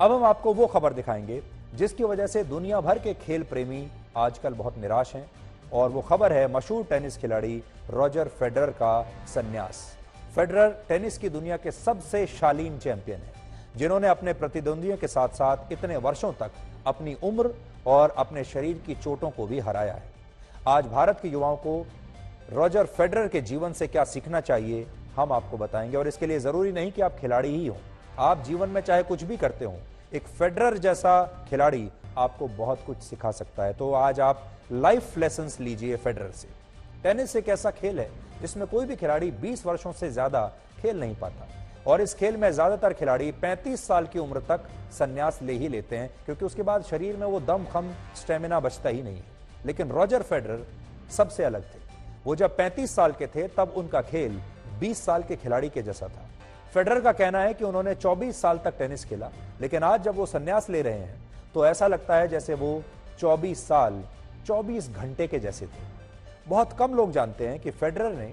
अब हम आपको वो खबर दिखाएंगे जिसकी वजह से दुनिया भर के खेल प्रेमी आजकल बहुत निराश हैं, और वो खबर है मशहूर टेनिस खिलाड़ी रॉजर फेडरर का संन्यास। फेडरर टेनिस की दुनिया के सबसे शालीन चैंपियन हैं, जिन्होंने अपने प्रतिद्वंदियों के साथ साथ इतने वर्षों तक अपनी उम्र और अपने शरीर की चोटों को भी हराया है। आज भारत के युवाओं को रॉजर फेडरर के जीवन से क्या सीखना चाहिए, हम आपको बताएंगे। और इसके लिए जरूरी नहीं कि आप खिलाड़ी ही हो, आप जीवन में चाहे कुछ भी करते हो, एक फेडरर जैसा खिलाड़ी आपको बहुत कुछ सिखा सकता है। तो आज आप लाइफ लेसन्स लीजिए फेडरर से। टेनिस एक ऐसा खेल है जिसमें कोई भी खिलाड़ी 20 वर्षों से ज्यादा खेल नहीं पाता, और इस खेल में ज्यादातर खिलाड़ी 35 साल की उम्र तक संन्यास ले ही लेते हैं, क्योंकि उसके बाद शरीर में वो दम खम स्टेमिना बचता ही नहीं है। लेकिन रॉजर फेडरर सबसे अलग थे। वो जब 35 साल के थे तब उनका खेल 20 साल के खिलाड़ी के जैसा था। फेडरर का कहना है कि उन्होंने 24 साल तक टेनिस खेला, लेकिन आज जब वो संन्यास ले रहे हैं तो ऐसा लगता है जैसे वो 24 साल 24 घंटे के जैसे थे। बहुत कम लोग जानते हैं कि फेडरर ने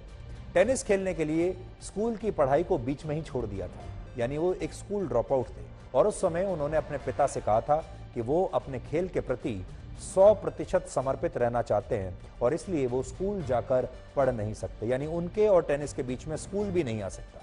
टेनिस खेलने के लिए स्कूल की पढ़ाई को बीच में ही छोड़ दिया था, यानी वो एक स्कूल ड्रॉप आउट थे, और उस समय उन्होंने अपने पिता से कहा था कि वो अपने खेल के प्रति 100% समर्पित रहना चाहते हैं, और इसलिए वो स्कूल जाकर पढ़ नहीं सकते, यानी उनके और टेनिस के बीच में स्कूल भी नहीं आ सकता।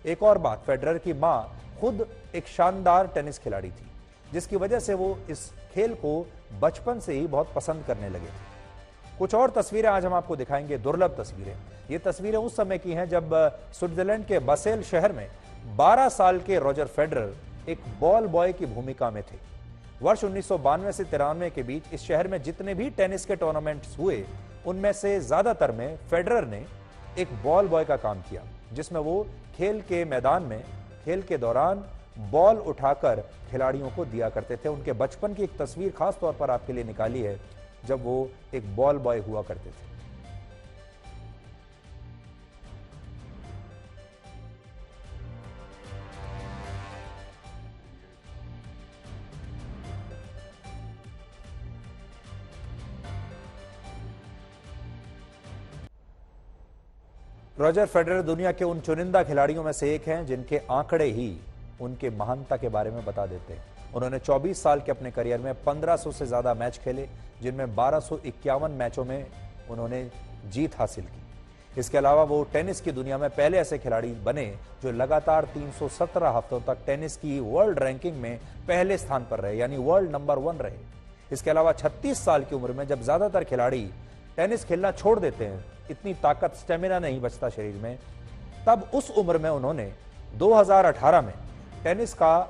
एक और बात, फेडरर की मां खुद एक शानदार टेनिस खिलाड़ी थी, जिसकी वजह से वो इस खेल को बचपन से ही बहुत पसंद करने लगे थे। कुछ और तस्वीरें आज हम आपको दिखाएंगे, दुर्लभ तस्वीरें। ये तस्वीरें उस समय की हैं जब स्विट्जरलैंड के बसेल शहर में 12 साल के रॉजर फेडरर एक बॉल बॉय की भूमिका में थे। वर्ष 1992 से 93 के बीच इस शहर में जितने भी टेनिस के टूर्नामेंट्स हुए, उनमें से ज्यादातर में फेडरर ने एक बॉल बॉय का काम किया, जिसमें वो खेल के मैदान में खेल के दौरान बॉल उठाकर खिलाड़ियों को दिया करते थे। उनके बचपन की एक तस्वीर खास तौर पर आपके लिए निकाली है, जब वो एक बॉल बॉय हुआ करते थे। रॉजर फेडरर दुनिया के उन चुनिंदा खिलाड़ियों में से एक हैं जिनके आंकड़े ही उनके महानता के बारे में बता देते हैं। उन्होंने 24 साल के अपने करियर में 1500 से ज्यादा मैच खेले, जिनमें 1251 मैचों में उन्होंने जीत हासिल की। इसके अलावा वो टेनिस की दुनिया में पहले ऐसे खिलाड़ी बने जो लगातार 317 हफ्तों तक टेनिस की वर्ल्ड रैंकिंग में पहले स्थान पर रहे, यानी वर्ल्ड नंबर 1 रहे। इसके अलावा 36 साल की उम्र में जब ज्यादातर खिलाड़ी टेनिस खेलना छोड़ देते हैं, इतनी ताकत स्टेमिना नहीं बचता शरीर में, तब उस उम्र में उन्होंने 2018 में टेनिस का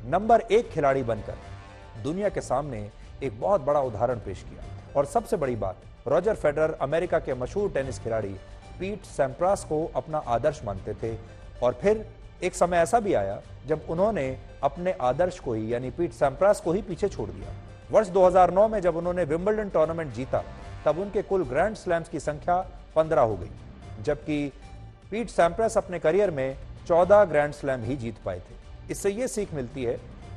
नंबर 1 खिलाड़ी बनकर दुनिया के सामने एक बहुत बड़ा उदाहरण पेश किया। और सबसे बड़ी बात, रॉजर फेडरर अमेरिका के मशहूर टेनिस खिलाड़ी पीट सैम्प्रास को अपना आदर्श मानते थे, और फिर एक समय ऐसा भी आया जब उन्होंने अपने आदर्श को ही, यानी पीट सैम्प्रास को ही पीछे छोड़ दिया। वर्ष 2009 में जब उन्होंने विंबलडन टूर्नामेंट जीता, तब उनके कुल ग्रैंड स्लैम्स की संख्या 15 हो गई, जबकि पीट सैम्प्रास अपने करियर में 14 ग्रैंड स्लैम ही जीत पाए थे। इससे यह सीख मिलती है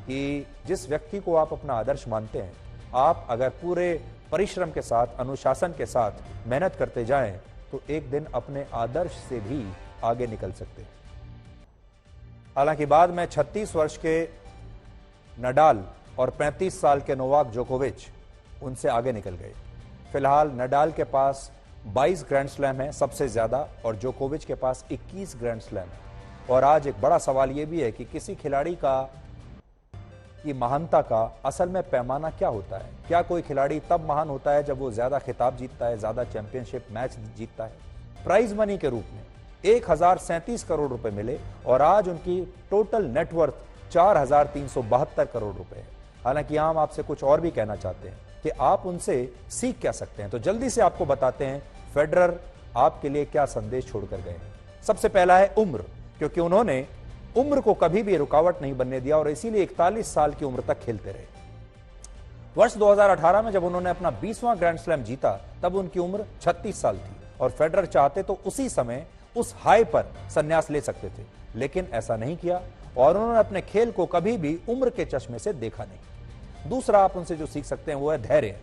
कि जिस व्यक्ति को आप अपना आदर्श मानते हैं, आप अगर पूरे परिश्रम के साथ, अनुशासन के साथ मेहनत करते जाएं, तो एक दिन अपने आदर्श से भी आगे निकल सकते हैं। हालांकि बाद में 36 वर्ष के नडाल और 35 साल के नोवाक जोकोविच उनसे आगे निकल गए। फिलहाल नडाल के पास 22 ग्रैंड स्लैम है, सबसे ज्यादा, और जोकोविच के पास 21 ग्रैंड स्लैम है। और आज एक बड़ा सवाल यह भी है कि किसी खिलाड़ी की महानता का असल में पैमाना क्या होता है? क्या कोई खिलाड़ी तब महान होता है जब वो ज्यादा खिताब जीतता है, ज्यादा चैंपियनशिप मैच जीतता है? प्राइज मनी के रूप में 1037 करोड़ रुपए मिले, और आज उनकी टोटल नेटवर्थ 4372 करोड़ रुपए है। हालांकि हम आपसे कुछ और भी कहना चाहते हैं कि आप उनसे सीख क्या सकते हैं, तो जल्दी से आपको बताते हैं फेडरर आपके लिए क्या संदेश छोड़कर गए हैं। सबसे पहला है उम्र, क्योंकि उन्होंने उम्र को कभी भी रुकावट नहीं बनने दिया, और इसीलिए 41 साल की उम्र तक खेलते रहे। वर्ष 2018 में जब उन्होंने अपना 20वां ग्रैंड स्लैम जीता, तब उनकी उम्र 36 साल थी, और फेडरर चाहते तो उसी समय उस हाई पर संन्यास ले सकते थे, लेकिन ऐसा नहीं किया, और उन्होंने अपने खेल को कभी भी उम्र के चश्मे से देखा नहीं। दूसरा आप उनसे जो सीख सकते हैं वो है धैर्य।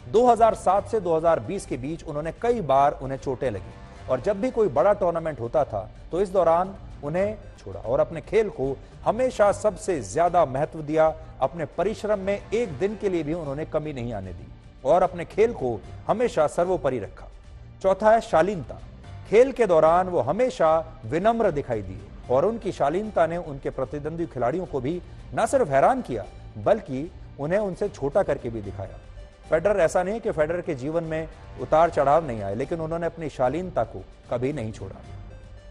2007 से 2020 के बीच उन्होंने कई बार उन्हें चोटें लगी, और जब भी कोई बड़ा टूर्नामेंट होता था तो इस दौरान उन्हें छोड़ा और अपने खेल को हमेशा सबसे ज्यादा महत्व दिया। अपने परिश्रम में एक दिन के लिए भी उन्होंने कमी नहीं आने दी और अपने खेल को हमेशा सर्वोपरि रखा। चौथा है शालीनता। खेल के दौरान वो हमेशा विनम्र दिखाई दिए और उनकी शालीनता ने उनके प्रतिद्वंदी खिलाड़ियों को भी न सिर्फ हैरान किया बल्कि उन्हें उनसे छोटा करके भी दिखाया। फेडरर ऐसा नहीं कि फेडरर के जीवन में उतार चढ़ाव नहीं आए, लेकिन उन्होंने अपनी शालीनता को कभी नहीं छोड़ा।